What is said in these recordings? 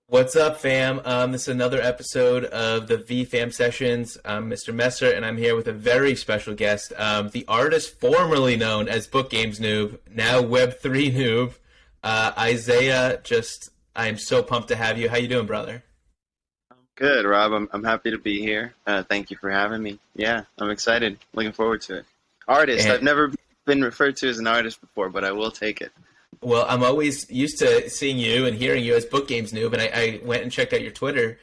What's up, fam? This is another episode of the VeeFam sessions. I'm Mr. Messer, and I'm here with a very special guest, the artist formerly known as VeeFriends, now Web3Newb, Isaiah. I am so pumped to have you. How you doing, brother? Good, Rob. I'm happy to be here. Thank you for having me. Yeah, I'm excited. Looking forward to it. Artist. And I've never been referred to as an artist before, but I will take it. well, I'm always used to seeing you and hearing you as VeeFriends, and I went and checked out your Twitter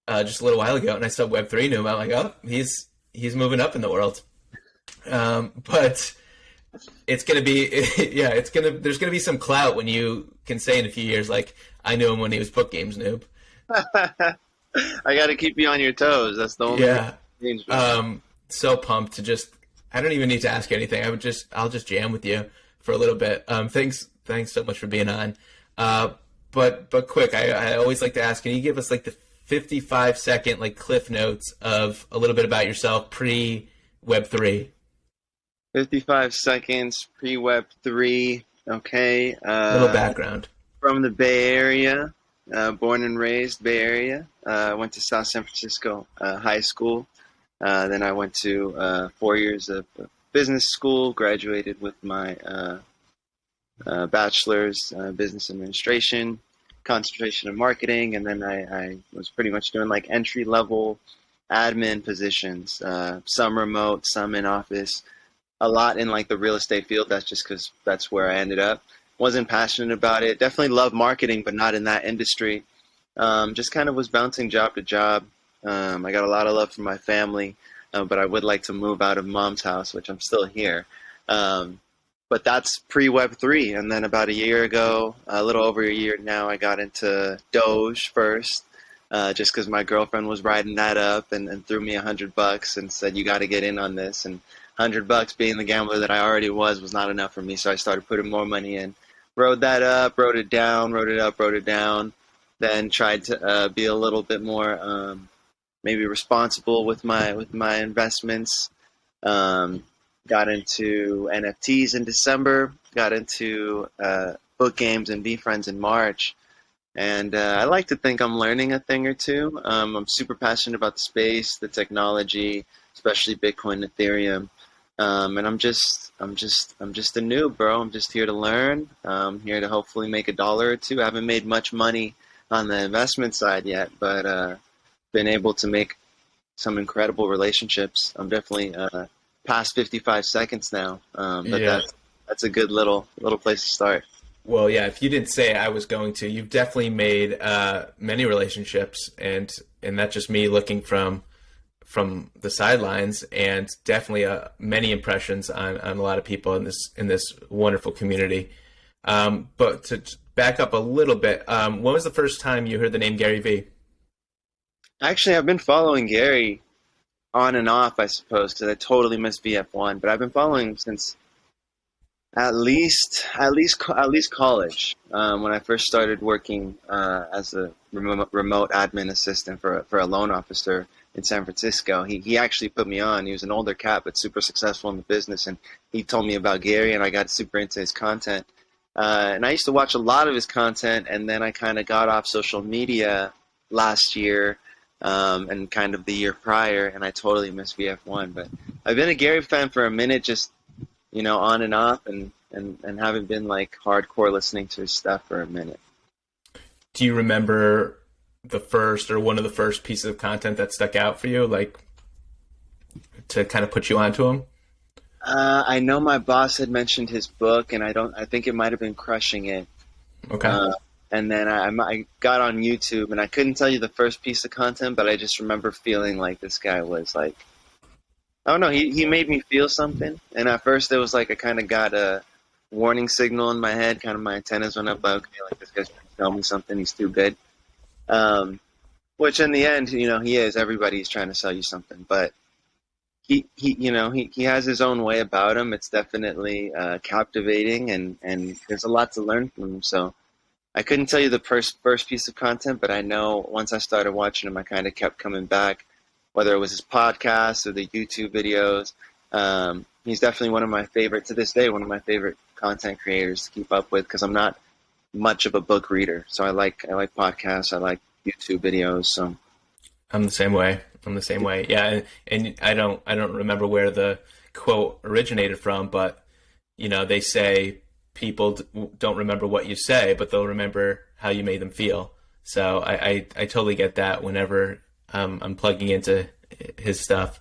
just a little while ago, and I saw Web3Newb. I'm like, oh, he's moving up in the world. But it's gonna be yeah, there's gonna be some clout when you can say in a few years like I knew him when he was book games noob. I got to keep you on your toes. That's the only Yeah. change. So pumped to just I don't even need to ask you anything. I'll just jam with you for a little bit. Thanks so much for being on. But quick, I always like to ask, can you give us like the 55-second like cliff notes of a little bit about yourself pre Web3? 55 seconds pre-Web 3. Okay. Little background. From the Bay Area, born and raised Bay Area. Went to South San Francisco high school. Then I went to 4 years of business school, graduated with my bachelor's business administration, concentration in marketing, and then I was pretty much doing like entry level admin positions, some remote, some in office, a lot in like the real estate field. That's just because that's where I ended up. Wasn't passionate about it. Definitely love marketing, but not in that industry. Just kind of was bouncing job to job. I got a lot of love from my family, but I would like to move out of mom's house, which I'm still here. But that's pre-Web3. And then about a year ago, a little over a year now, I got into Doge first, just because my girlfriend was riding that up and threw me $100 and said, you got to get in on this. And $100 being the gambler that I already was not enough for me. So I started putting more money in. Rode that up, wrote it down, wrote it up, wrote it down. Then tried to be a little bit more maybe responsible with my investments. Got into NFTs in December. Got into book games and VeeFriends in March. And I like to think I'm learning a thing or two. I'm super passionate about the space, the technology, especially Bitcoin, Ethereum. And I'm just a noob, bro. I'm just here to learn. I'm here to hopefully make $1 or two. I haven't made much money on the investment side yet, but been able to make some incredible relationships. I'm definitely past 55 seconds now, but Yeah. that's a good little place to start. Well, yeah, if you didn't say I was going to, you've definitely made many relationships, and that's just me looking from the sidelines, and definitely many impressions on a lot of people in this wonderful community. But to back up a little bit, when was the first time you heard the name Gary Vee? Actually, I've been following Gary on and off, I suppose, because I totally missed VF1, but I've been following him since at least college. When I first started working as a remote admin assistant for a loan officer in San Francisco, he actually put me on. He was an older cat, but super successful in the business, and he told me about Gary, and I got super into his content. And I used to watch a lot of his content, and then I kind of got off social media last year and kind of the year prior, and I totally missed VF1. But I've been a Gary fan for a minute, just on and off, and haven't been like hardcore listening to his stuff for a minute. Do you remember the first or one of the first pieces of content that stuck out for you, like to kind of put you onto him? I know my boss had mentioned his book, and I think it might have been Crushing It. Okay. And then I got on YouTube, and I couldn't tell you the first piece of content, but I just remember feeling like this guy was like, I don't know, he made me feel something. And at first it was like I kind of got a warning signal in my head, kind of my antennas went up, like, okay, like this guy's trying to tell me something, he's too good. Which in the end, he is. Everybody's trying to sell you something, but he has his own way about him. It's definitely captivating, and there's a lot to learn from him. So I couldn't tell you the first piece of content, but I know once I started watching him, I kind of kept coming back, whether it was his podcast or the YouTube videos. He's definitely one of my favorite, to this day, one of my favorite content creators to keep up with, because I'm not much of a book reader. So I like podcasts. I like YouTube videos. So I'm the same way. I'm the same way. Yeah, and I don't remember where the quote originated from, but they say people don't remember what you say, but they'll remember how you made them feel. So I totally get that whenever I'm plugging into his stuff.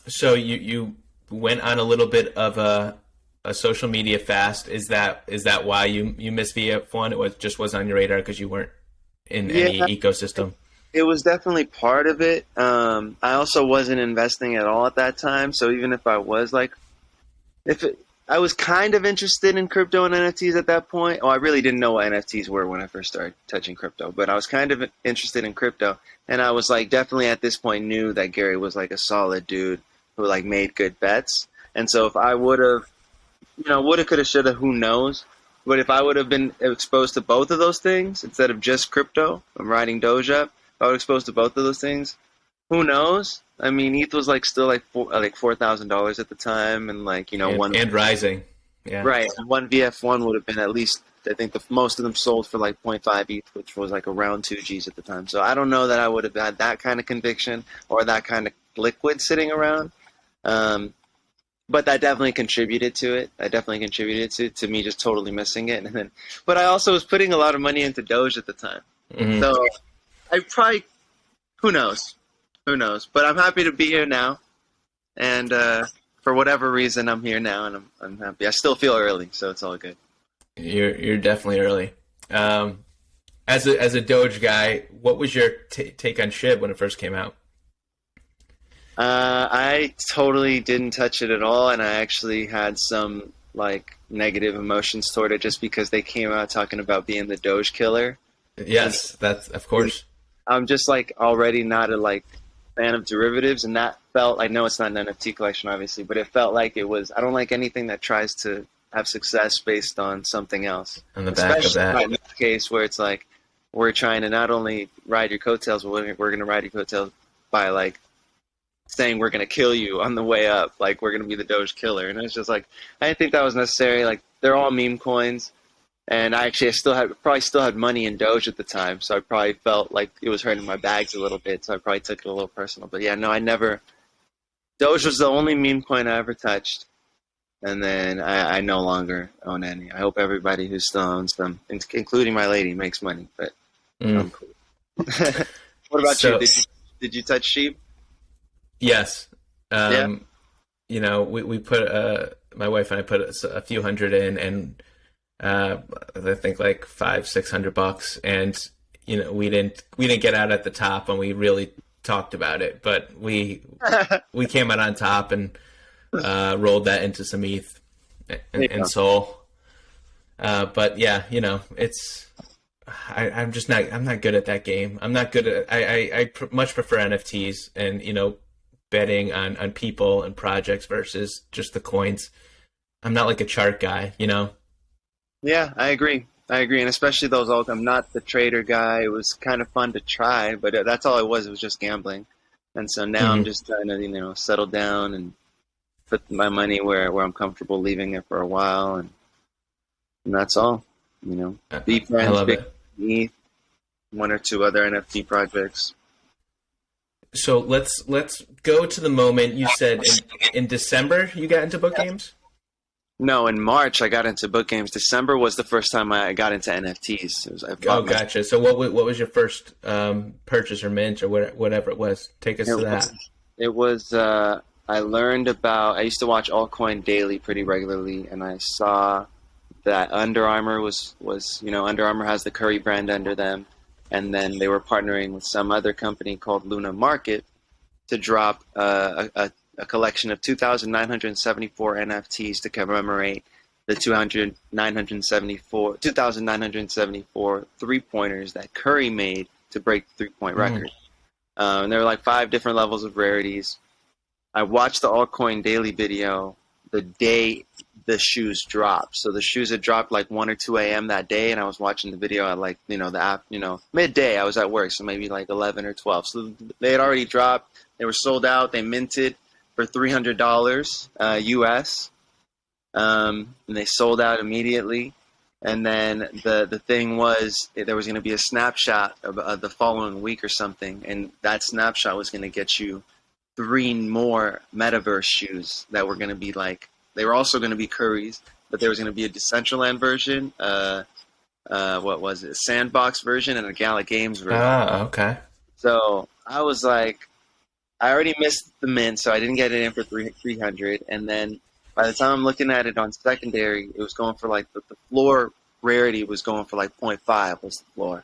So you went on a little bit of a social media fast. Is that why you missed VF1? It was on your radar because you weren't in any yeah, ecosystem. it was definitely part of it. I also wasn't investing at all at that time. So even if I was like, if it, I was kind of interested in crypto and NFTs at that point. Oh, I really didn't know what NFTs were when I first started touching crypto, but I was kind of interested in crypto. And I was like, definitely at this point knew that Gary was like a solid dude who like made good bets. And so if I would have, woulda, coulda, shoulda, who knows? But if I would have been exposed to both of those things instead of just crypto, I'm riding Doja. If I was exposed to both of those things, who knows? I mean, ETH was like still like $4,000 at the time, and like And rising. Yeah. right, one VF1 would have been at least. I think most of them sold for like zero point 0.5 ETH, which was like around 2 Gs at the time. So I don't know that I would have had that kind of conviction or that kind of liquid sitting around. But that definitely contributed to it. I definitely contributed to me just totally missing it. And then, but I also was putting a lot of money into Doge at the time. Mm-hmm. So I probably, who knows? Who knows? But I'm happy to be here now. And for whatever reason, I'm here now, and I'm happy. I still feel early, so it's all good. You're definitely early. As a Doge guy, what was your take on SHIB when it first came out? I totally didn't touch it at all, and I actually had some like negative emotions toward it just because they came out talking about being the Doge killer. Yes, that's of course. I'm just like already not a like fan of derivatives, and that felt. I know it's not an NFT collection, obviously, but it felt like it was. I don't like anything that tries to have success based on something else. On the back of that, in this case where it's like we're trying to not only ride your coattails, but we're going to ride your coattails by like saying we're going to kill you on the way up, like we're going to be the Doge killer. And it's just like I didn't think that was necessary. Like they're all meme coins, and I probably still had money in Doge at the time, so I probably felt like it was hurting my bags a little bit, so I probably took it a little personal. But yeah, no, I never. Doge was the only meme coin I ever touched, and then I no longer own any. I hope everybody who still owns them, including my lady, makes money. But I'm cool. What about you? Did you touch sheep? Yes. Yeah. We put my wife and I put a few hundred in, and I think like $500-600, and we didn't get out at the top, and we really talked about it, but we came out on top and rolled that into some ETH and Sol. But yeah, it's I'm not good at that game. I'm not good at I much prefer NFTs and betting on people and projects versus just the coins. I'm not like a chart guy. Yeah, I agree. And especially those old. I'm not the trader guy. It was kind of fun to try, but that's all it was. It was just gambling. And so now I'm just trying to, settle down and put my money where I'm comfortable leaving it for a while, and that's all. VeeFriends, Big ETH, one or two other NFT projects. So let's go to the moment you said in December you got into book games. No, in March I got into book games. December was the first time I got into NFTs. Gotcha. So what was your first purchase or mint or whatever it was? Take us to that. It was. I learned about. I used to watch Altcoin Daily pretty regularly, and I saw that Under Armour was Under Armour has the Curry brand under them, and then they were partnering with some other company called Luna Market to drop a collection of 2,974 NFTs to commemorate the 2,974 three-pointers that Curry made to break the three-point record. And there were like 5 different levels of rarities. I watched the Altcoin Daily video the day the shoes dropped. So the shoes had dropped like 1 or 2 a.m. that day, and I was watching the video at like, midday. I was at work, so maybe like 11 or 12. So they had already dropped. They were sold out. They minted for $300 US, and they sold out immediately. And then the thing was there was going to be a snapshot of the following week or something, and that snapshot was going to get you three more metaverse shoes that were going to be like, they were also going to be Curry's, but there was going to be a Decentraland version, what was it, Sandbox version, and a Gala Games version. Ah, okay. So I was like, I already missed the mint, so I didn't get it in for 300. And then by the time I'm looking at it on secondary, it was going for like the floor rarity was going for like zero point 0.5 was the floor.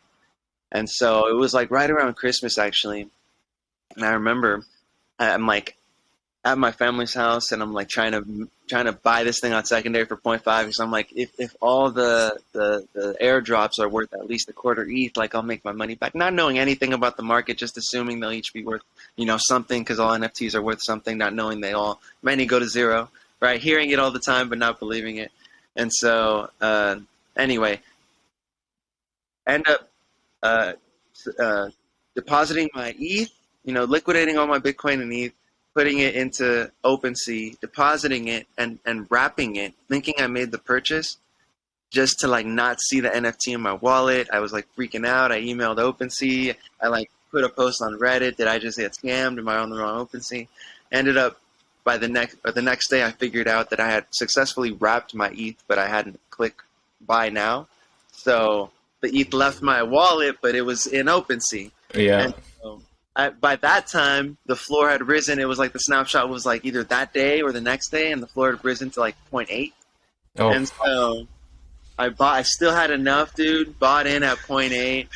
And so it was like right around Christmas actually. And I remember I'm like at my family's house and I'm like trying to buy this thing on secondary for zero point 0.5 because I'm like, if all the airdrops are worth at least a quarter ETH, like I'll make my money back. Not knowing anything about the market, just assuming they'll each be worth, something, because all NFTs are worth something, not knowing many go to zero, right? Hearing it all the time, but not believing it. And so, anyway, end up depositing my ETH, liquidating all my Bitcoin and ETH, putting it into OpenSea, depositing it, and wrapping it, thinking I made the purchase, just to like not see the NFT in my wallet. I was like freaking out. I emailed OpenSea. I like put a post on Reddit. Did I just get scammed? Am I on the wrong OpenSea? Ended up by the next day, I figured out that I had successfully wrapped my ETH, but I hadn't clicked buy now. So the ETH left my wallet, but it was in OpenSea. Yeah. And so by that time, the floor had risen. It was like the snapshot was like either that day or the next day, and the floor had risen to like 0.8. Oh. And so I still had enough, dude, bought in at 0.8.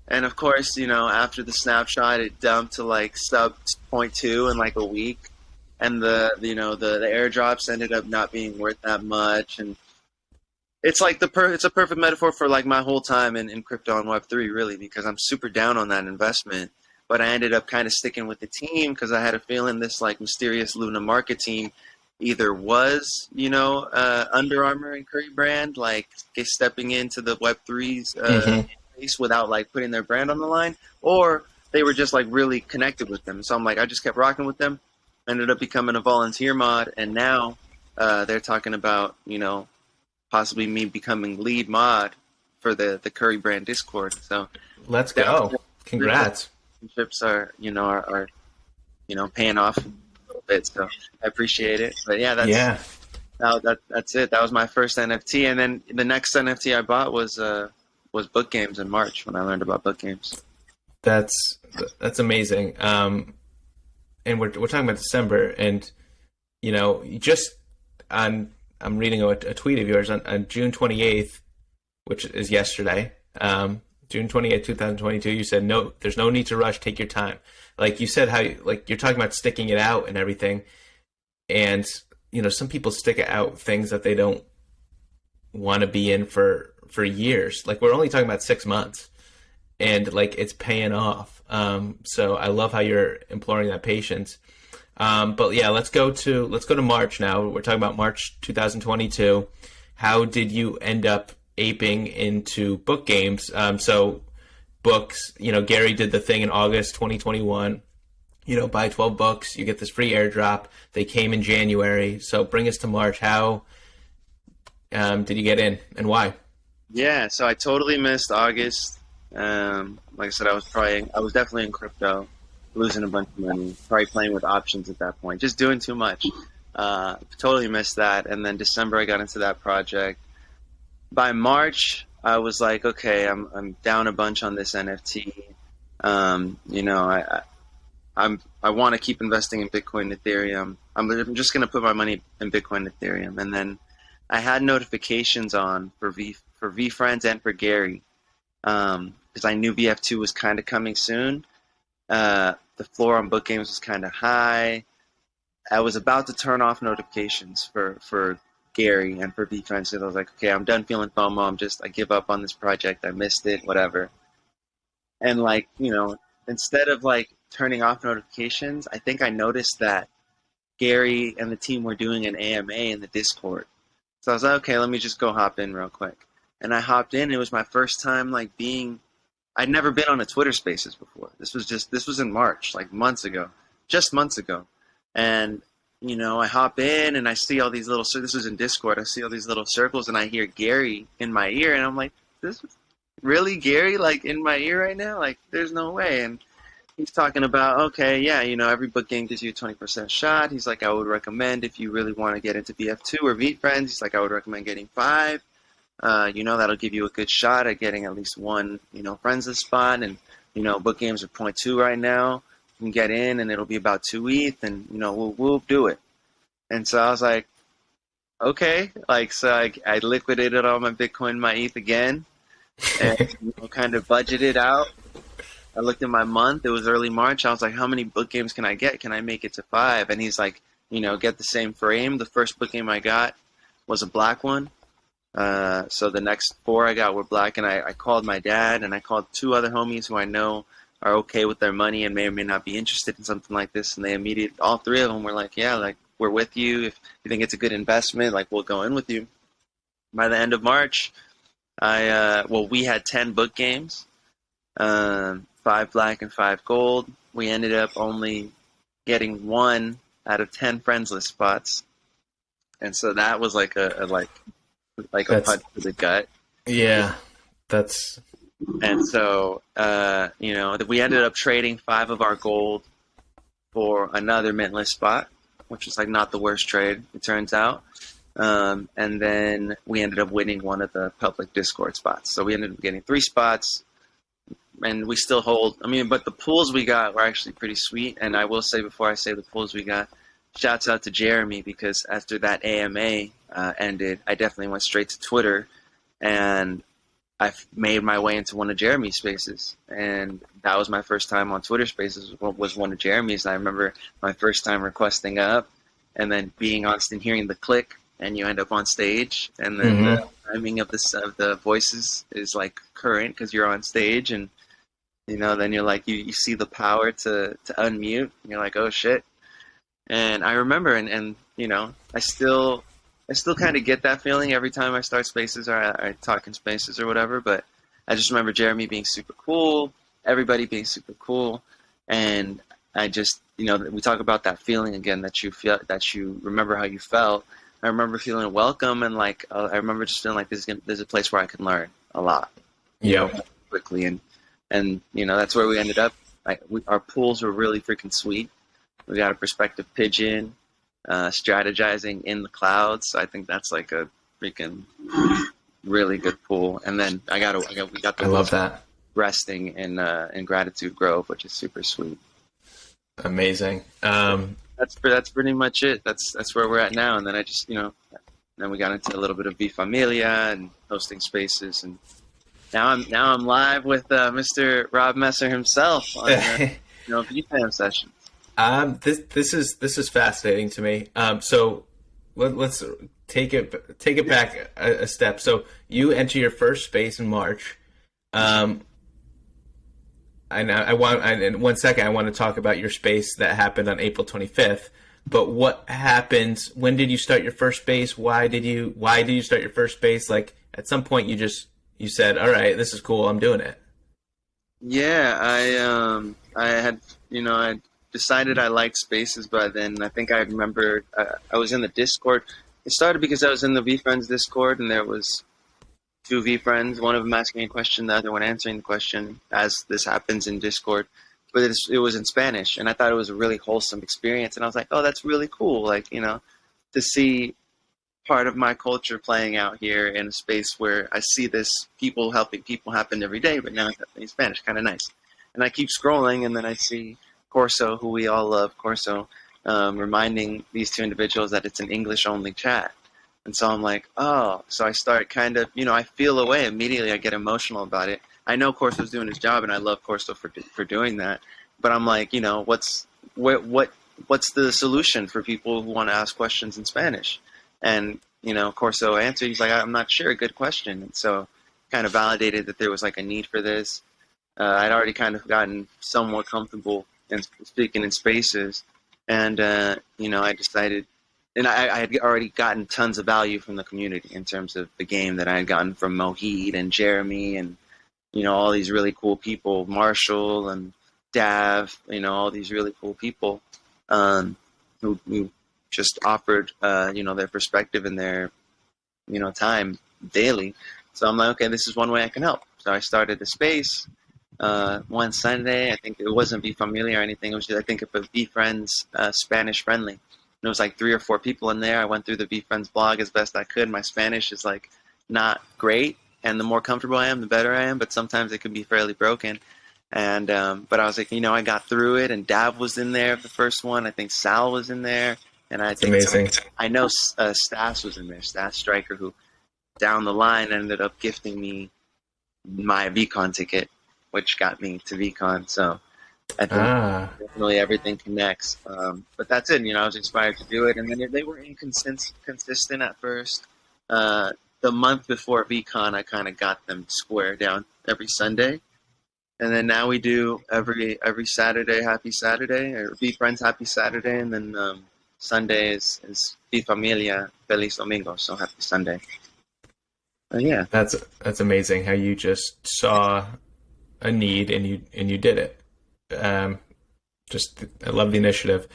And of course, after the snapshot, it dumped to like sub 0.2 in like a week. And the airdrops ended up not being worth that much. And it's like it's a perfect metaphor for like my whole time in crypto and Web3, really, because I'm super down on that investment. But I ended up kind of sticking with the team because I had a feeling this like mysterious Luna market team either was, Under Armour and Curry brand, like stepping into the Web3's space without like putting their brand on the line, or they were just like really connected with them. So I'm like, I just kept rocking with them, ended up becoming a volunteer mod, and now they're talking about, possibly me becoming lead mod for the Curry brand Discord. So let's go. Congrats. Relationships are paying off a little bit, so I appreciate it. But yeah, that's it. That was my first NFT, and then the next NFT I bought was book games in March when I learned about book games. That's amazing. And we're talking about December, and I'm reading a tweet of yours on June 28th, which is yesterday. June 28th, 2022, you said, no, there's no need to rush. Take your time. Like you said, how you're talking about sticking it out and everything. And, some people stick out things that they don't want to be in for years. Like we're only talking about 6 months and like it's paying off. So I love how you're imploring that patience. But yeah, let's go to March now. We're talking about March 2022. How did you end up aping into book games? So books, Gary did the thing in August 2021, buy 12 books, you get this free airdrop. They came in January. So bring us to March. How did you get in and why? Yeah, so I totally missed August. Like I said, I was definitely in crypto, losing a bunch of money, probably playing with options at that point, just doing too much. Totally missed that. And then December, I got into that project. By March, I was like, okay, I'm down a bunch on this NFT. I want to keep investing in Bitcoin and Ethereum. I'm just going to put my money in Bitcoin and Ethereum. And then I had notifications on for VeeFriends and for Gary, because I knew VF2 was kind of coming soon. The floor on book games was kind of high. I was about to turn off notifications for Gary and for VeeFriends, and I was like, okay, I'm done feeling FOMO. I give up on this project. I missed it, whatever. And like, instead of like turning off notifications, I think I noticed that Gary and the team were doing an AMA in the Discord. So I was like, okay, let me just go hop in real quick. And I hopped in. It was my first time I'd never been on a Twitter Spaces before. This was in March, like months ago. And, I hop in and I see all these little, so this was in Discord, I see all these little circles and I hear Gary in my ear and I'm like, this is really Gary like in my ear right now? Like, there's no way. And he's talking about, okay, yeah, every book game gives you a 20% shot. He's like, I would recommend if you really want to get into VF2 or VeeFriends, he's like, I would recommend getting 5. That'll give you a good shot at getting at least one, friends list spot. And, book games are point 0.2 right now. You can get in and it'll be about 2 ETH and, we'll do it. And so I was like, okay. Like, so I liquidated all my Bitcoin, my ETH again and kind of budgeted out. I looked at my month. It was early March. I was like, how many book games can I get? Can I make it to 5? And he's like, get the same frame. The first book game I got was a black one. So the next 4 I got were black. And I called my dad and I called 2 other homies who I know are okay with their money and may or may not be interested in something like this. And they immediately, all 3 of them were like, yeah, like, we're with you. If you think it's a good investment, like, we'll go in with you. By the end of March, we had 10 book games. 5 black and 5 gold. We ended up only getting 1 out of 10 friends list spots, and so that was like a punch to the gut. Yeah, that's. And so we ended up trading 5 of our gold for another mint list spot, which was like not the worst trade, it turns out. And then we ended up winning 1 of the public Discord spots. So we ended up getting 3 spots. And we still hold, but the pools we got were actually pretty sweet. And I will say, before I say the pools we got, shouts out to Jeremy, because after that AMA ended, I definitely went straight to Twitter and I made my way into one of Jeremy's spaces. And that was my first time on Twitter spaces, was one of Jeremy's. And I remember my first time requesting up and then being on and hearing the click, and you end up on stage. And then the timing of the voices is like current because you're on stage, and then you're like, you see the power to unmute, and you're like, oh shit. And I remember, and I still kind of get that feeling every time I start spaces or I talk in spaces or whatever. But I just remember Jeremy being super cool, everybody being super cool. And I just, we talk about that feeling again, that you feel, that you remember how you felt. I remember feeling welcome, and like, I remember just feeling like there's a place where I can learn a lot, quickly. And that's where we ended up. Our pools were really freaking sweet. We got a perspective pigeon, strategizing in the clouds. So I think that's like a freaking really good pool. And then we got the I love that, resting in Gratitude Grove, which is super sweet. Amazing. That's pretty much it. That's where we're at now. And then I just then we got into a little bit of VeeFamilia and hosting spaces, and now I'm live with Mr. Rob Messer himself on VeeFam sessions. This is fascinating to me. So let's take it back a step. So you enter your first space in March. And in 1 second, I want to talk about your space that happened on April 25th. But what happened? When did you start your first space? Why did you start your first space? Like, at some point, you said, "All right, this is cool. I'm doing it." Yeah, I had I decided I liked spaces by then. I think I remember I was in the Discord. It started because I was in the VeeFriends Discord, and there was 2 VeeFriends, one of them asking a question, the other one answering the question, as this happens in Discord. But it was in Spanish, and I thought it was a really wholesome experience. And I was like, oh, that's really cool. Like, to see part of my culture playing out here in a space where I see this people helping people happen every day, but now it's happening in Spanish, kind of nice. And I keep scrolling, and then I see Corso, who we all love, Corso, reminding these 2 individuals that it's an English-only chat. And so I'm like, oh, so I start kind of, I feel away immediately. I get emotional about it. I know Corso's doing his job, and I love Corso for doing that. But I'm like, what's the solution for people who want to ask questions in Spanish? And, Corso answered, he's like, I'm not sure, good question. And so kind of validated that there was like a need for this. I'd already kind of gotten somewhat comfortable in speaking in spaces. And, I decided, and I had already gotten tons of value from the community in terms of the game that I had gotten from Mohit and Jeremy and, all these really cool people, Marshall and Dav, all these really cool people who just offered, their perspective and their, time daily. So I'm like, okay, this is one way I can help. So I started the space one Sunday. I think it wasn't VeeFamilia or anything. It was just, I think, it was VeeFriends Spanish friendly. And it was like 3 or 4 people in there. I went through the VeeFriends blog as best I could. My Spanish is like not great, and the more comfortable I am, the better I am. But sometimes it can be fairly broken. And but I was like, I got through it. And Dav was in there, the first one. I think Sal was in there, and I think amazing. I know Stas was in there, Stas Striker, who down the line ended up gifting me my VCon ticket, which got me to VCon. So I think definitely everything connects. But that's it. I was inspired to do it, and then they were inconsistent at first. The month before VCon, I kind of got them square down every Sunday. And then now we do every Saturday, Happy Saturday, or VeeFriends Happy Saturday, and then Sunday is VeeFamilia Feliz Domingo, so Happy Sunday. Yeah, that's amazing how you just saw a need and you did it. I love the initiative.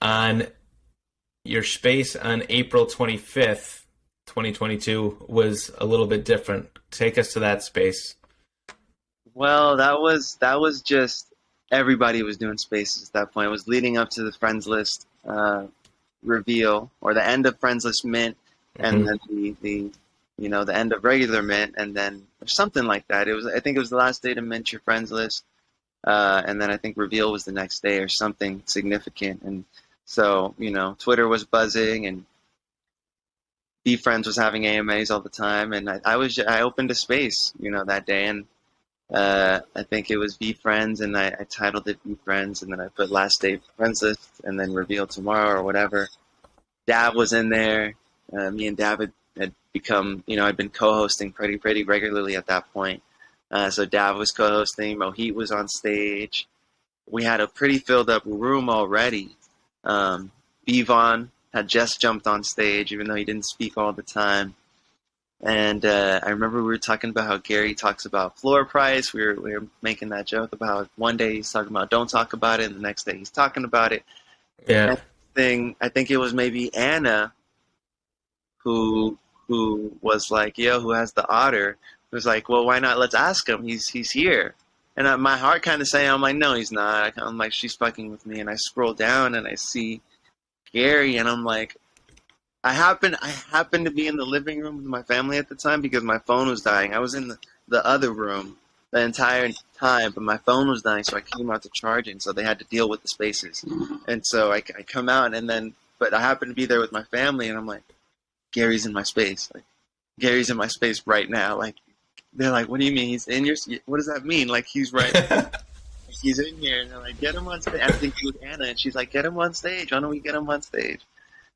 On your space on April 25th, 2022 was a little bit different. Take us to that space. Well, that was just everybody was doing spaces at that point. It was leading up to the friends list reveal, or the end of friends list mint, and then the end of regular mint, and then something like that. I think it was the last day to mint your friends list, and then I think reveal was the next day or something significant. And so Twitter was buzzing, and VeeFriends was having AMAs all the time, and I opened a space that day, and I think it was VeeFriends, and I titled it VeeFriends, and then I put last day friends list, and then reveal tomorrow or whatever. Dav was in there. Me and Dav had become, I'd been co-hosting pretty regularly at that point. So Dav was co-hosting. Mohit was on stage. We had a pretty filled up room already. Bevon had just jumped on stage, even though he didn't speak all the time. And I remember we were talking about how Gary talks about floor price. We were making that joke about one day he's talking about don't talk about it, and the next day he's talking about it. Yeah. I think it was maybe Anna who was like, yo, who has the otter, was like, well, why not? Let's ask him. He's here. And my heart kind of saying, I'm like, no, he's not. I'm like, she's fucking with me. And I scroll down and I see Gary, and I'm like, I happened to be in the living room with my family at the time because my phone was dying. I was in the other room the entire time, but my phone was dying, so I came out to charge it, so they had to deal with the spaces. And so I come out, but I happened to be there with my family, and I'm like, Gary's in my space. Like, Gary's in my space right now. Like, they're like, what do you mean? He's in your, what does that mean? Like, he's right he's in here. And they're like, get him on stage. I think it was Anna, and she's like, get him on stage. Why don't we get him on stage?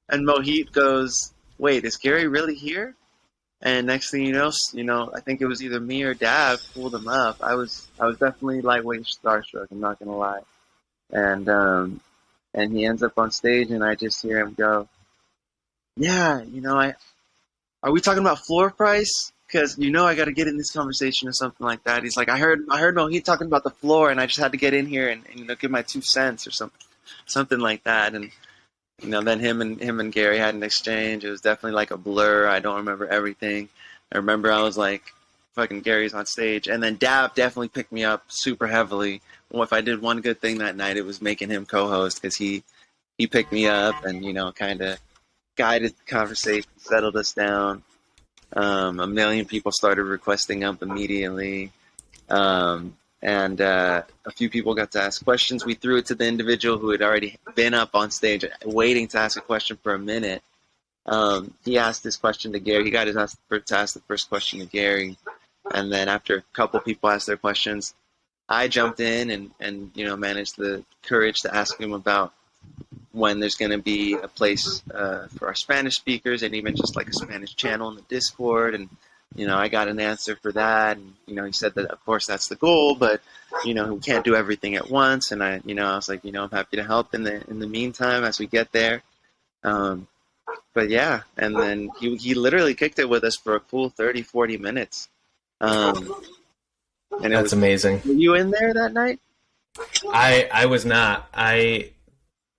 And Mohit goes, wait, is Gary really here? And next thing you know, I think it was either me or Dav pulled him up. I was definitely lightweight starstruck, I'm not gonna lie. And he ends up on stage, and I just hear him go, yeah, are we talking about floor price? Because I got to get in this conversation or something like that. He's like, I heard Mohit talking about the floor, and I just had to get in here and give my 2 cents or something like that. And then him and Gary had an exchange. It was definitely like a blur. I don't remember everything. I remember I was like, fucking Gary's on stage. And then Dav definitely picked me up super heavily. Well, if I did one good thing that night, it was making him co-host, because he picked me up and, kind of guided the conversation, settled us down. A million people started requesting up immediately. And a few people got to ask questions. We threw it to the individual who had already been up on stage waiting to ask a question for a minute. He asked this question to Gary. He got to ask the first question to Gary. And then after a couple people asked their questions, I jumped in and managed the courage to ask him about when there's going to be a place for our Spanish speakers, and even just like a Spanish channel in the Discord. And I got an answer for that, and he said that of course that's the goal, but we can't do everything at once. And I was like, I'm happy to help in the meantime as we get there. But yeah, and then he literally kicked it with us for a cool 30-40 minutes. And That's amazing. Were you in there that night? I was not.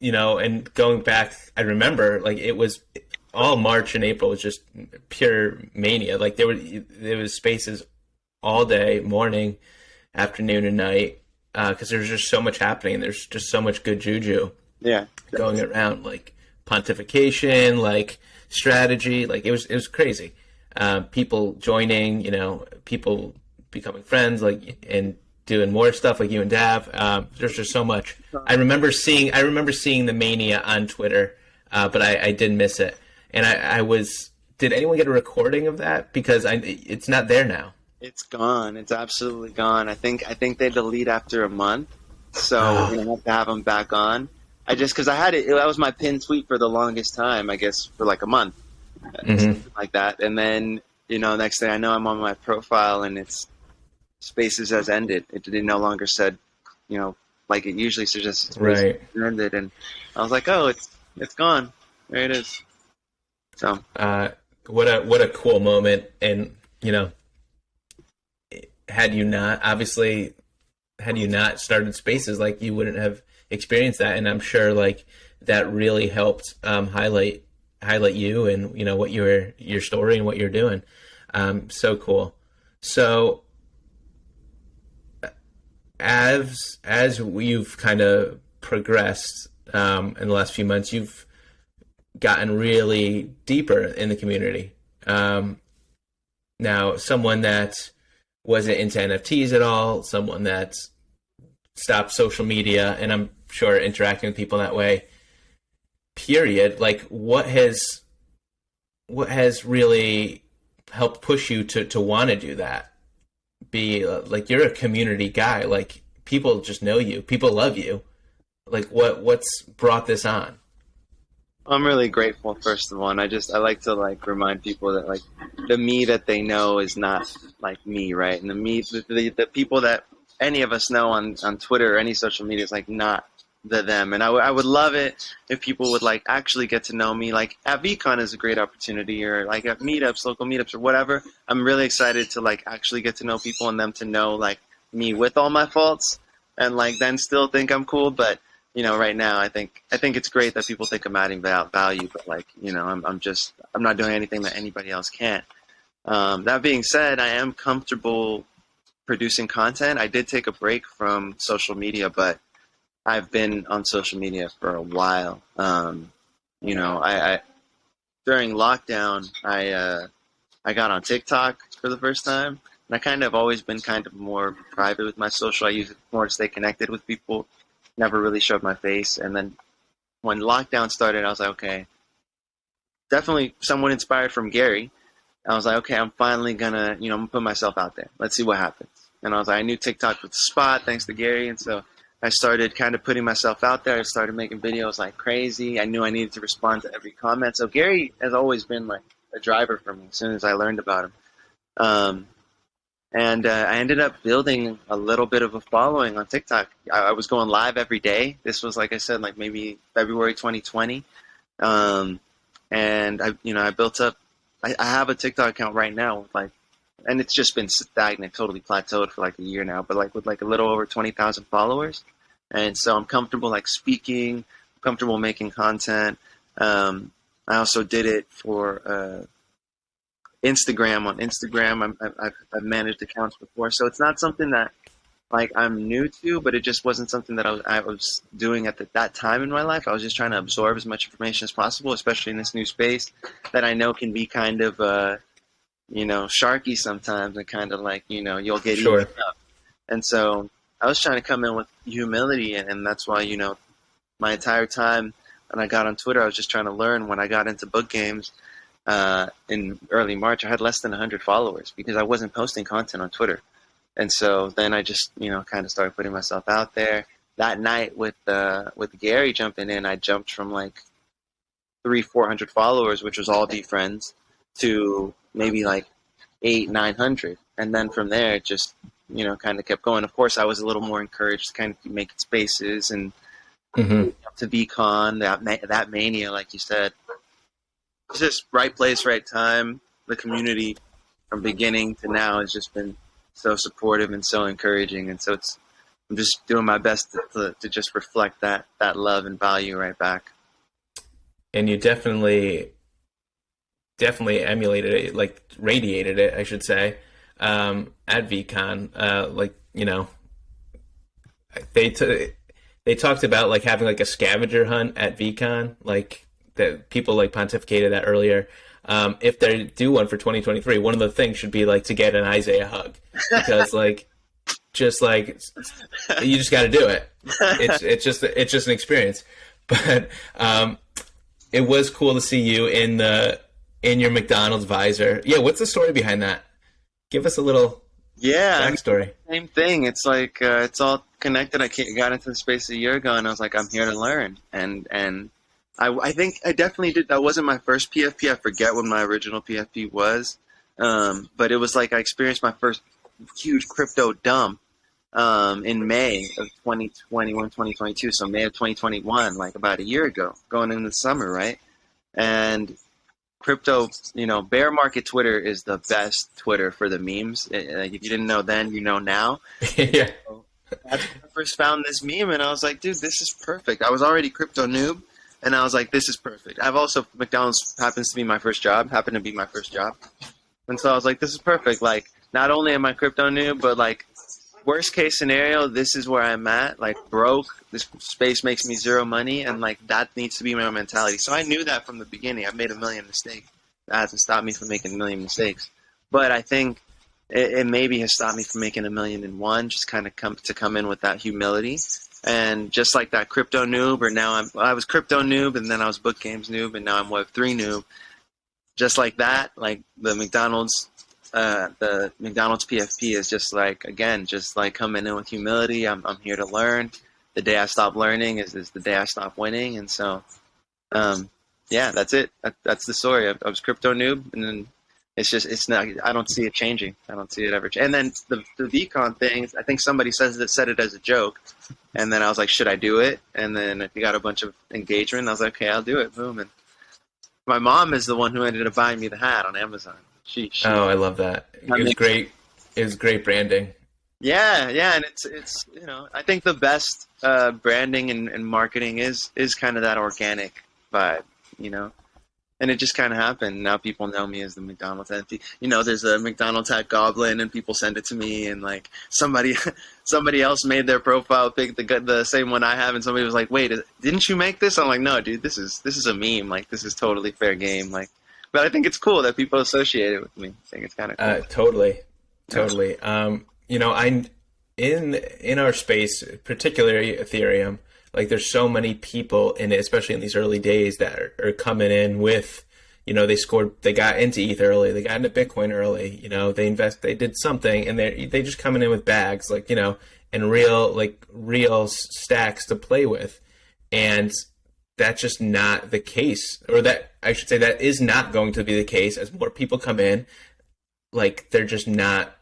and going back, I remember like it was all March and April was just pure mania. Like there was spaces all day, morning, afternoon, and night, because there's just so much happening. There's just so much good juju Yeah. going around, like pontification, like strategy. Like it was crazy. People joining, people becoming friends, like and doing more stuff like you and Dav. There's just so much. I remember seeing the mania on Twitter, but I did miss it. And I was. Did anyone get a recording of that? Because it's not there now. It's gone. It's absolutely gone. I think they delete after a month, so we're gonna have to have them back on. Because I had it. That was my pinned tweet for the longest time. I guess for like a month, something like that. And then next thing I know, I'm on my profile and it's Spaces has ended. It no longer said, like it usually suggests right. Ended, and I was like, oh, it's gone. There it is. So what a cool moment, and had you not started Spaces, like you wouldn't have experienced that, and I'm sure like that really helped highlight you and what your story and what you're doing. So cool. So as you've kind of progressed in the last few months, you've gotten really deeper in the community. Now, someone that wasn't into NFTs at all, someone that stopped social media, and I'm sure interacting with people that way, period. Like, what has really helped push you to want to do that? Be like, you're a community guy. Like, people just know you. People love you. Like, what's brought this on? I'm really grateful, first of all, and I like to like remind people that like the me that they know is not like me, right? And the people that any of us know on Twitter or any social media is like not them. And I would love it if people would like actually get to know me. Like at VCon is a great opportunity, or like at meetups, local meetups, or whatever. I'm really excited to like actually get to know people and them to know like me with all my faults, and like then still think I'm cool, but. Right now, I think it's great that people think I'm adding value, but like, I'm not doing anything that anybody else can't. That being said, I am comfortable producing content. I did take a break from social media, but I've been on social media for a while. I during lockdown, I got on TikTok for the first time, and I kind of always been kind of more private with my social. I use it more to stay connected with people. Never really showed my face. And then when lockdown started, I was like, okay, definitely someone inspired from Gary. I was like, okay, I'm finally gonna, put myself out there. Let's see what happens. And I was like, I knew TikTok was the spot thanks to Gary. And so I started kind of putting myself out there. I started making videos like crazy. I knew I needed to respond to every comment. So Gary has always been like a driver for me as soon as I learned about him. And I ended up building a little bit of a following on TikTok. I was going live every day. This was, like I said, like maybe February 2020. And I built up. I have a TikTok account right now with like, and it's just been stagnant, totally plateaued for like a year now. But like with like a little over 20,000 followers, and so I'm comfortable like speaking, comfortable making content. I also did it for. Instagram. On Instagram, I've managed accounts before, so it's not something that like I'm new to, but it just wasn't something that I was doing at that time in my life. I was just trying to absorb as much information as possible, especially in this new space that I know can be kind of sharky sometimes, and kind of like you'll get sure. eaten up. And so I was trying to come in with humility, and that's why my entire time when I got on Twitter, I was just trying to learn. When I got into book games. In early March, I had less than 100 followers because I wasn't posting content on Twitter. And so then I just, kind of started putting myself out there. That night with Gary jumping in, I jumped from like 400 followers, which was all VeeFriends, to maybe like 900. And then from there, it just, kind of kept going. Of course, I was a little more encouraged to kind of keep making spaces and to VCon, that mania, like you said. It's just right place, right time. The community from beginning to now has just been so supportive and so encouraging. And so it's I'm just doing my best to just reflect that love and value right back. And you definitely emulated it, like radiated it, I should say, at VCon. Like, you know, they they talked about like having like a scavenger hunt at VCon, like that people like pontificated that earlier. If they do one for 2023, one of the things should be like to get an Isaiah hug, because like just like you just got to do it. It's just an experience. But it was cool to see you in your McDonald's visor. Yeah, what's the story behind that? Give us a little backstory. Same thing. It's like it's all connected. Got into the space a year ago, and I was like, I'm here to learn. And I think I definitely did. That wasn't my first PFP. I forget what my original PFP was, but it was like I experienced my first huge crypto dump in May of 2021, 2022. So May of 2021, like about a year ago, going into the summer, right? And crypto, bear market Twitter is the best Twitter for the memes. Like if you didn't know then, you know now. Yeah. So that's when I first found this meme, and I was like, dude, this is perfect. I was already crypto noob, and I was like, this is perfect. I've also, McDonald's happened to be my first job. And so I was like, this is perfect. Like, not only am I crypto noob, but like, worst case scenario, this is where I'm at. Like, broke, this space makes me zero money, and like that needs to be my mentality. So I knew that from the beginning. I've made a million mistakes. That hasn't stopped me from making a million mistakes. But I think it maybe has stopped me from making 1,000,001. Just kind of come in with that humility, and just like that crypto noob, or now I was crypto noob, and then I was book games noob, and now I'm Web3 noob. Just like that, like the McDonald's PFP is just like, again, just like coming in with humility. I'm here to learn. The day I stop learning is the day I stop winning. And so, yeah, that's it. That's the story. I was crypto noob, and then it's not, I don't see it changing. I don't see it ever. And then the VCon thing, I think somebody said it as a joke. And then I was like, should I do it? And then we got a bunch of engagement. I was like, okay, I'll do it. Boom. And my mom is the one who ended up buying me the hat on Amazon. Oh, I love that. It was great. It was great branding. Yeah, and it's I think the best branding and marketing is kind of that organic vibe, and it just kind of happened. Now people know me as the McDonald's entity. There's a McDonald's hat goblin, and people send it to me, and like somebody else made their profile pic the same one I have, and somebody was like, "Wait, didn't you make this?" I'm like, "No, dude, this is a meme. Like, this is totally fair game." Like. But I think it's cool that people associate it with me. I think it's kind of cool. Totally. I'm in our space, particularly Ethereum. Like, there's so many people in it, especially in these early days, that are coming in with, they got into ETH early, they got into Bitcoin early. They did something, and they just coming in with bags, like, and real stacks to play with, and that's just not the case, or that I should say that is not going to be the case as more people come in. Like, they're just not,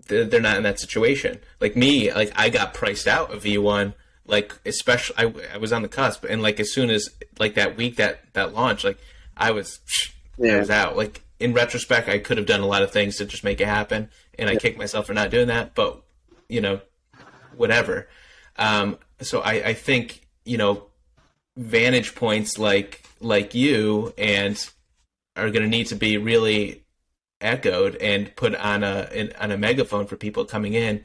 they're not in that situation. Like me, like I got priced out of V1, like especially I was on the cusp, and like as soon as like that week that launched, like I was out. Like in retrospect, I could have done a lot of things to just make it happen, and I kicked myself for not doing that. But whatever. So I think vantage points like you and are going to need to be really echoed and put on a megaphone for people coming in.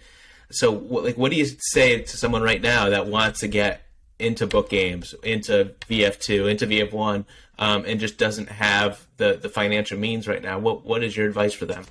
So what do you say to someone right now that wants to get into book games, into VF2, into VF1, and just doesn't have the financial means right now? What is your advice for them?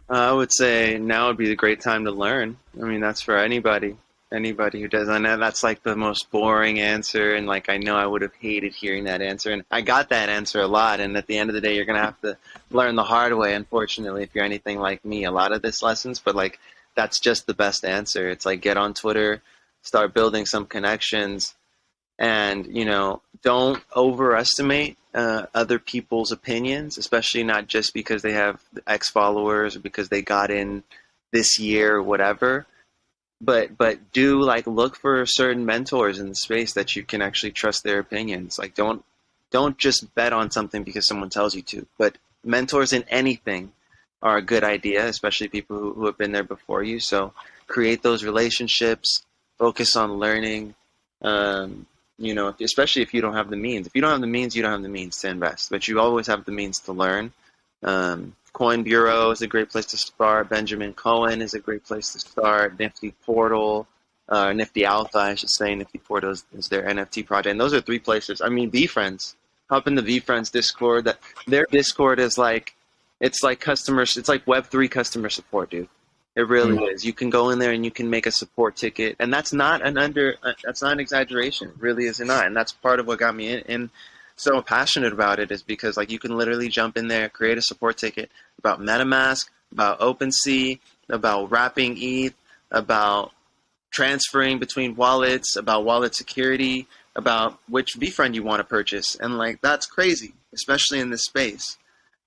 I would say now would be the great time to learn. I mean, that's for anybody who does. I know that's like the most boring answer, and like I know I would have hated hearing that answer, and I got that answer a lot. And at the end of the day, you're gonna have to learn the hard way, unfortunately, if you're anything like me. A lot of this lessons, but like that's just the best answer. It's like get on Twitter, start building some connections, and don't overestimate other people's opinions, especially not just because they have X followers or because they got in this year or whatever. But do like look for certain mentors in the space that you can actually trust their opinions. Like don't just bet on something because someone tells you to. But mentors in anything, are a good idea, especially people who have been there before you. So create those relationships, focus on learning. You know, especially if you don't have the means. If you don't have the means, you don't have the means to invest, but you always have the means to learn. Coin Bureau is a great place to start. Benjamin Cohen is a great place to start. Nifty Portal, Nifty Alpha, I should say. Nifty Portal is their NFT project. And those are 3 places. I mean, VeeFriends. Hop in the VeeFriends Discord. That their Discord is like, it's like customers. It's like Web3 customer support, dude. It really is. You can go in there and you can make a support ticket, and that's not that's not an exaggeration. It really is not, and that's part of what got me in so passionate about it, is because like you can literally jump in there, create a support ticket about MetaMask, about OpenSea, about wrapping ETH, about transferring between wallets, about wallet security, about which VeeFriend you want to purchase, and like that's crazy, especially in this space.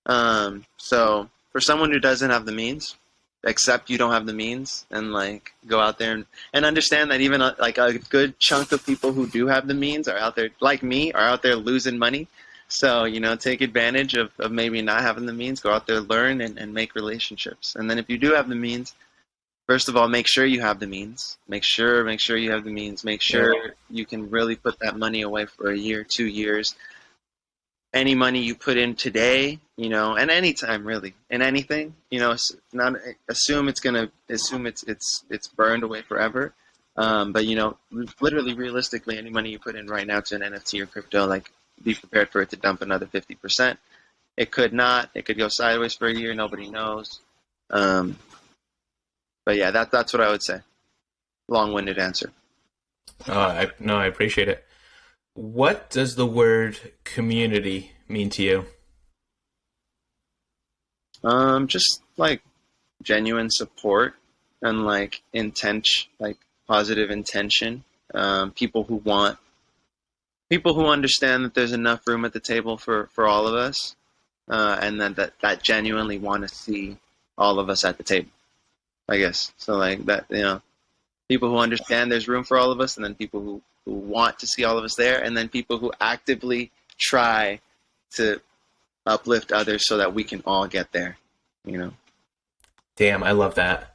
So for someone who doesn't have the means, accept you don't have the means, and like go out there and understand that even like a good chunk of people who do have the means are out there, like me, are out there losing money. So, you know, take advantage of maybe not having the means, go out there, learn and make relationships. And then if you do have the means, first of all, make sure you have the means. Make sure you have the means. Make sure you can really put that money away for a year, 2 years. Any money you put in today, you know, and any time really, in anything, you know, not assume it's burned away forever. But you know, literally, realistically, any money you put in right now to an NFT or crypto, like, be prepared for it to dump another 50%. It could not. It could go sideways for a year. Nobody knows. But yeah, that's what I would say. Long-winded answer. I appreciate it. What does the word community mean to you? Just like genuine support and like intention, like positive intention. People who understand that there's enough room at the table for all of us, and then that genuinely want to see all of us at the table, I guess. So like that, you know, people who understand there's room for all of us, and then people who want to see all of us there, and then people who actively try to uplift others so that we can all get there, you know. Damn, I love that.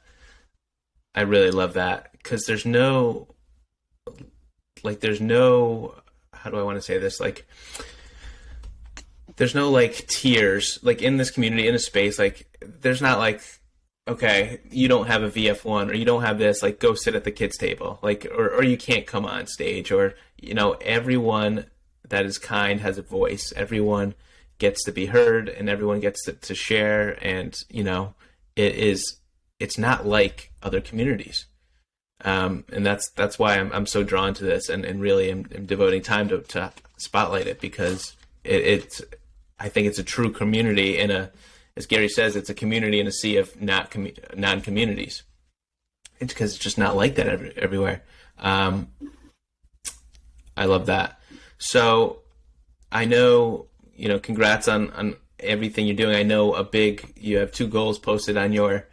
I really love that, because there's no, how do I want to say this? Like, there's no like tiers, like in this community, in a space, like there's not like, okay, you don't have a VF1 or you don't have this, like go sit at the kids table, like, or you can't come on stage, or, you know, everyone that is kind has a voice. Everyone gets to be heard, and everyone gets to share. And, you know, it's not like other communities. And that's why I'm so drawn to this, and really am devoting time to spotlight it, because I think it's a true community as Gary says, it's a community in a sea of non-communities. It's because it's just not like that everywhere. I love that. So I know, you know, congrats on everything you're doing. I know you have 2 goals posted on your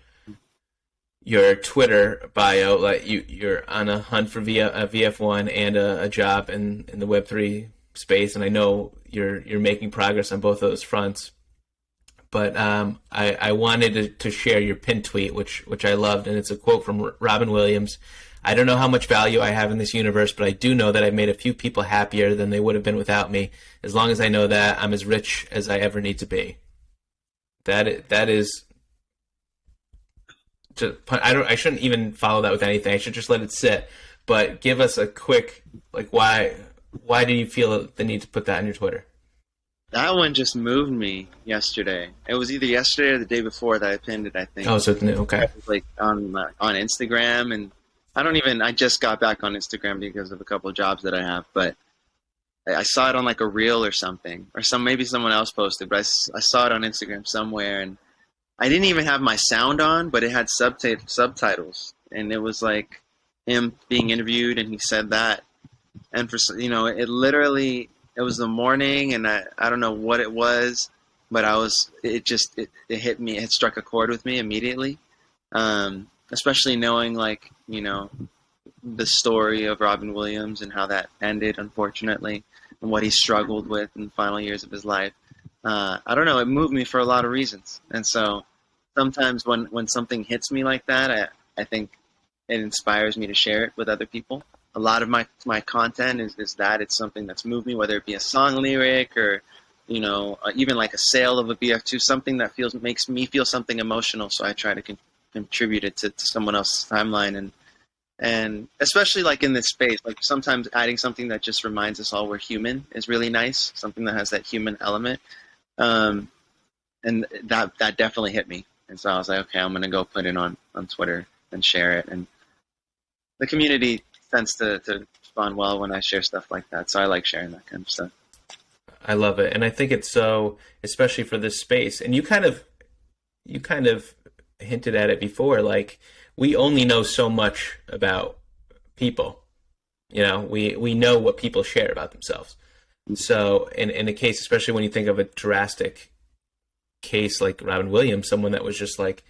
Twitter bio, like you're on a hunt for a VF1 and a job in the Web3 space, and I know you're making progress on both those fronts. But I wanted to share your pinned tweet, which I loved, and it's a quote from Robin Williams. I don't know how much value I have in this universe, but I do know that I've made a few people happier than they would have been without me. As long as I know that, I'm as rich as I ever need to be. That is. I shouldn't even follow that with anything. I should just let it sit. But give us a quick, like, why do you feel the need to put that on your Twitter? That one just moved me yesterday. It was either yesterday or the day before that I pinned it, I think. Oh, so it's new. Okay. It was like on Instagram, and I just got back on Instagram because of a couple of jobs that I have, but I saw it on like a reel or something, or maybe someone else posted, but I saw it on Instagram somewhere, and I didn't even have my sound on, but it had subtitles, and it was like him being interviewed, and he said that, and it was the morning, and I don't know what it was, but it hit me. It struck a chord with me immediately, especially knowing, like, you know, the story of Robin Williams and how that ended, unfortunately, and what he struggled with in the final years of his life. I don't know. It moved me for a lot of reasons, and so sometimes when something hits me like that, I think it inspires me to share it with other people. A lot of my content is that it's something that's moved me, whether it be a song lyric or, even like a sale of a BF2, something that makes me feel something emotional. So I try to contribute it to someone else's timeline, and especially like in this space, like sometimes adding something that just reminds us all we're human is really nice. Something that has that human element, and that definitely hit me. And so I was like, okay, I'm gonna go put it on Twitter and share it. And the community tends to respond well when I share stuff like that. So I like sharing that kind of stuff. I love it. And I think it's so, especially for this space. And you kind of hinted at it before, like we only know so much about people. We know what people share about themselves. So in a case, especially when you think of a drastic case like Robin Williams, someone that was just like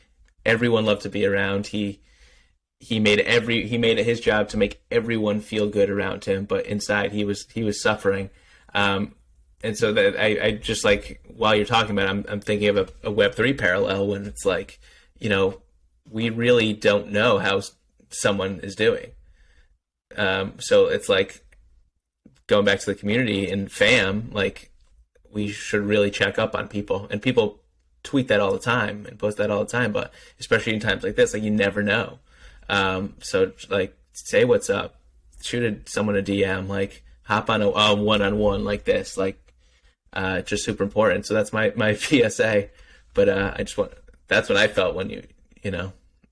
everyone loved to be around. He made it his job to make everyone feel good around him, but inside he was suffering. And so that I just like, while you're talking about it, I'm thinking of a Web3 parallel when it's like, we really don't know how someone is doing. So it's like going back to the community and fam, like we should really check up on people, and people tweet that all the time and post that all the time, but especially in times like this, like you never know. So like say what's up, shoot someone a DM, like hop on a one-on-one like this, like just super important. So that's my PSA. But that's what I felt when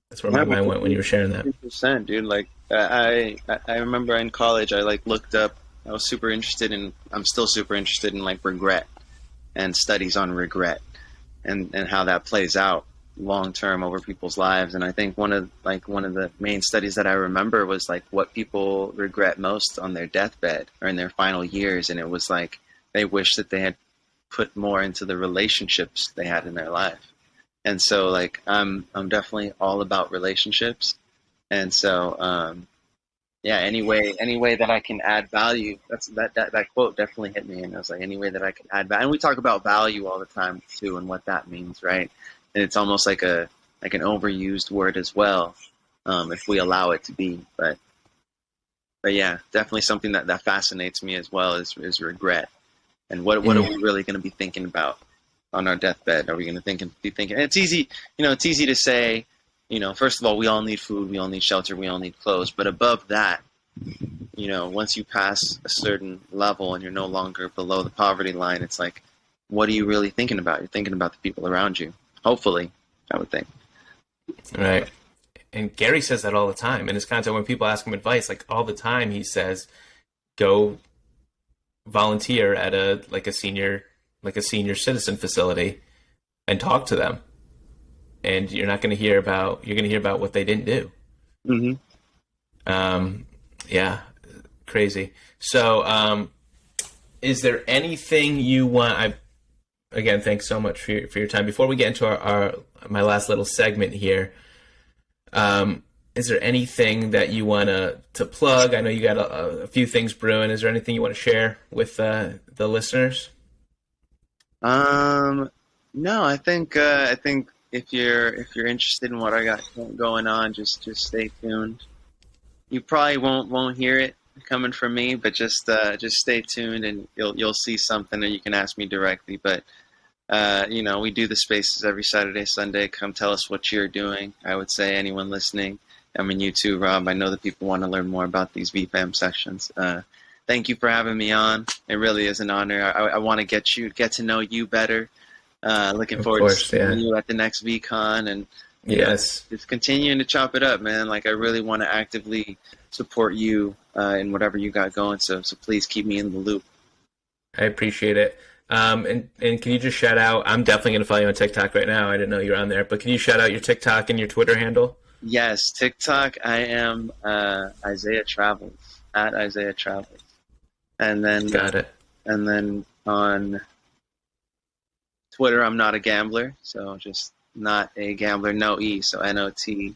that's where my mind went when you were sharing that. 100%, dude. Like I remember in college, I like looked up. I was super interested in. I'm still super interested in like regret and studies on regret and how that plays out long term over people's lives. And I think one of the main studies that I remember was like what people regret most on their deathbed or in their final years, and it was like they wish that they had put more into the relationships they had in their life. And so like I'm definitely all about relationships, and so yeah, any way that I can add value. That quote definitely hit me, and I was like, any way that I can add value. And we talk about value all the time too, and what that means, right? And it's almost like an overused word as well, if we allow it to be. But yeah, definitely something that fascinates me as well is regret, and what are we really going to be thinking about on our deathbed? Are we going to be thinking? It's easy, it's easy to say. First of all, we all need food, we all need shelter, we all need clothes. But above that, once you pass a certain level and you're no longer below the poverty line, it's like, what are you really thinking about? You're thinking about the people around you. Hopefully, I would think. Right. And Gary says that all the time in his content. When people ask him advice, like all the time, he says, go volunteer at a senior citizen facility and talk to them. And you're going to hear about what they didn't do. Mm-hmm. Yeah, crazy. So, is there anything you want? Again, thanks so much for your time. Before we get into my last little segment here, is there anything that you want to plug? I know you got a few things brewing. Is there anything you want to share with the listeners? No, I think if you're interested in what I got going on, just stay tuned. You probably won't hear it coming from me, but just stay tuned and you'll see something, and you can ask me directly. But we do the spaces every Saturday, Sunday. Come tell us what you're doing. I would say anyone listening. I mean, you too, Rob. I know that people want to learn more about these VeeFam sessions. Thank you for having me on. It really is an honor. I want to get to know you better. Looking forward to seeing you at the next VCon, and yes, just continuing to chop it up, man. Like I really want to actively support you in whatever you got going. So please keep me in the loop. I appreciate it. And can you just shout out? I'm definitely going to follow you on TikTok right now. I didn't know you were on there, but can you shout out your TikTok and your Twitter handle? Yes, TikTok. I am Isaiah Travels at Isaiah Travels, and then got it. And then on Twitter, I'm not a gambler, so just not a gambler, no E, so NOTAGAMBLR.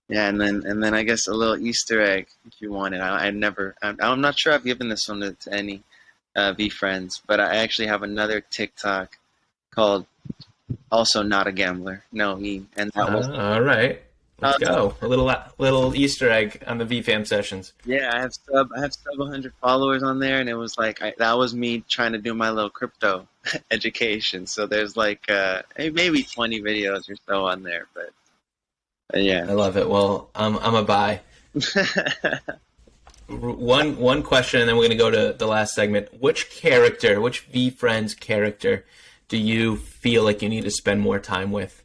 Yeah, and then I guess a little Easter egg if you want it. I'm not sure I've given this one to any, VeeFriends, but I actually have another TikTok called also not a gambler. No E, and that was All right. Let's uh, go. A little Easter egg on the VFam sessions. yeah. I have sub 100 followers on there, and it was like that was me trying to do my little crypto education. So there's like maybe 20 videos or so on there, but yeah. I love it. Well, I'm a buy. One question, and then we're going to go to the last segment. Which VFriends character, do you feel like you need to spend more time with?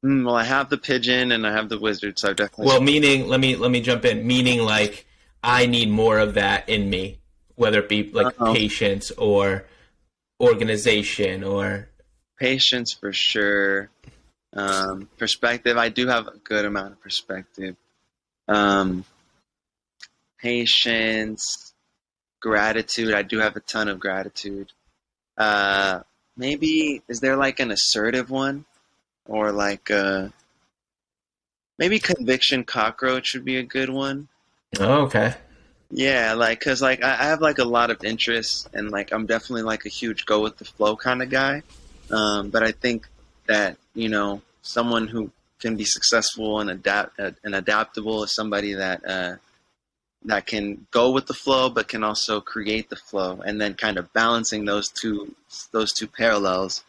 Well, I have the pigeon and I have the wizard, so I've definitely. Well, meaning, let me jump in. Meaning, like, I need more of that in me, whether it be like Uh-oh. patience or organization or. Patience for sure. Perspective. I do have a good amount of perspective. Um, Patience, gratitude. I do have a ton of gratitude. Maybe is there like an assertive one, or like maybe conviction cockroach would be a good one. Oh, okay. Yeah, like because like I have like a lot of interests, and like I'm definitely like a huge go with the flow kind of guy. But I think that someone who can be successful and adaptable is somebody that can go with the flow, but can also create the flow, and then kind of balancing those two parallels,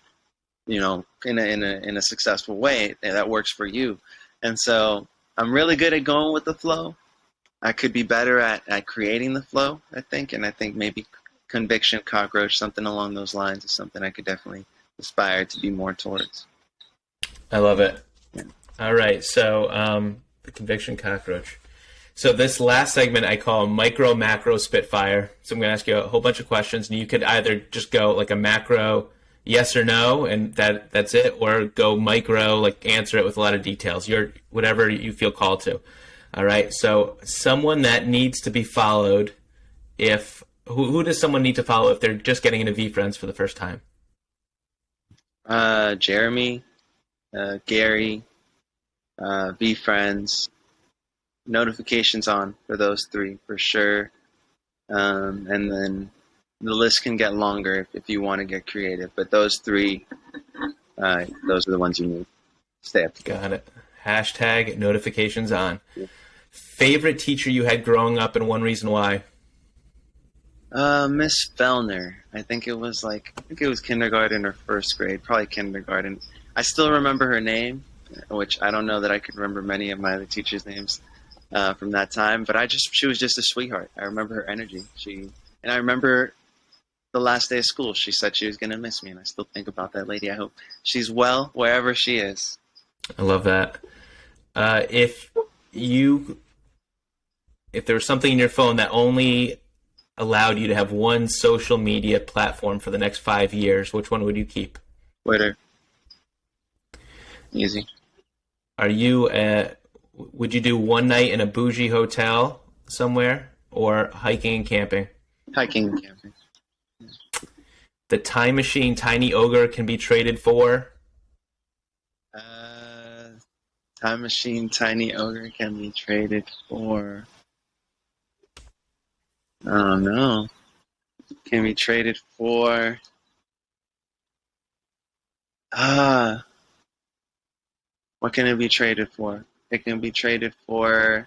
in a successful way that works for you. And so I'm really good at going with the flow. I could be better at creating the flow, I think, and I think maybe conviction cockroach, something along those lines, is something I could definitely aspire to be more towards. I love it. Yeah. All right. So, the conviction cockroach. So this last segment I call micro macro spitfire. So I'm going to ask you a whole bunch of questions, and you could either just go like a macro yes or no, and that's it, or go micro, like answer it with a lot of details. Whatever you feel called to. All right. So someone that needs to be followed, who does someone need to follow if they're just getting into VeeFriends for the first time? Jeremy, Gary, VeeFriends, notifications on for those three for sure. And then the list can get longer if you want to get creative. But those three, those are the ones you need. Stay up to date. Got it. Hashtag notifications on. Yeah. Favorite teacher you had growing up and one reason why? Miss Fellner. I think it was kindergarten or first grade, probably kindergarten. I still remember her name, which I don't know that I could remember many of my other teachers' names from that time, but she was just a sweetheart. I remember her energy. And I remember the last day of school, she said she was going to miss me, and I still think about that lady. I hope she's well wherever she is. I love that. If there was something in your phone that only allowed you to have one social media platform for the next 5 years, which one would you keep? Twitter. Easy. Would you do one night in a bougie hotel somewhere, or hiking and camping? Hiking and camping. The time machine tiny ogre can be traded for? Time machine tiny ogre can be traded for... Oh no. Can be traded for... What can it be traded for? It can be traded for...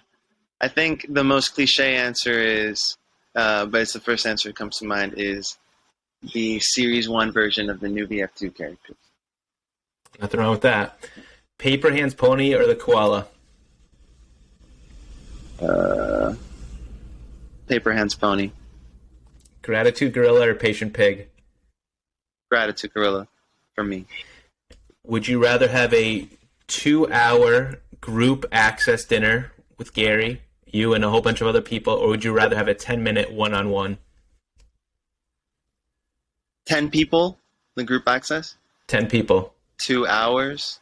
I think the most cliche answer is, but it's the first answer that comes to mind, is the Series 1 version of the new VF2 characters. Nothing wrong with that. Paper Hands Pony or the koala? Paper Hands Pony. Gratitude Gorilla or Patient Pig? Gratitude Gorilla, for me. Would you rather have a 2-hour group access dinner with Gary, you and a whole bunch of other people, or would you rather have a 10-minute one-on-one? 10 people, the group access? 10 people. 2 hours?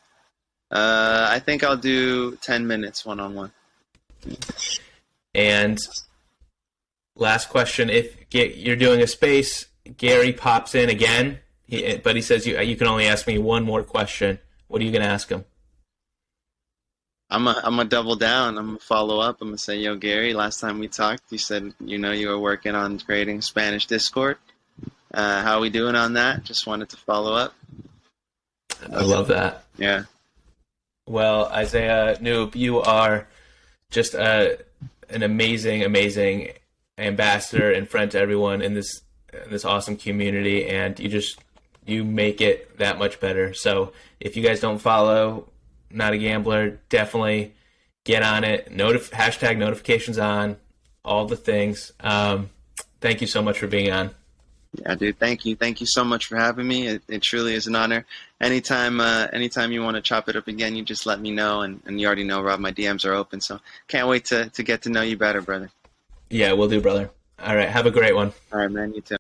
I think I'll do 10 minutes one-on-one. And last question, if you're doing a space, Gary pops in again, but he says you can only ask me one more question. What are you going to ask him? I'm gonna double down. I'm gonna follow up. I'm gonna say, yo, Gary, last time we talked, you said you were working on creating Spanish Discord. How are we doing on that? Just wanted to follow up. I love that. Yeah. Well, Isaiah Noob, you are just an amazing, amazing ambassador and friend to everyone in this awesome community, and you make it that much better. So if you guys don't follow Not a Gambler, definitely get on it. Hashtag notifications on, all the things. Thank you so much for being on. Yeah, dude. Thank you. Thank you so much for having me. It truly is an honor. Anytime you want to chop it up again, you just let me know. And you already know, Rob, my DMs are open. So can't wait to get to know you better, brother. Yeah, we'll do, brother. All right. Have a great one. All right, man. You too.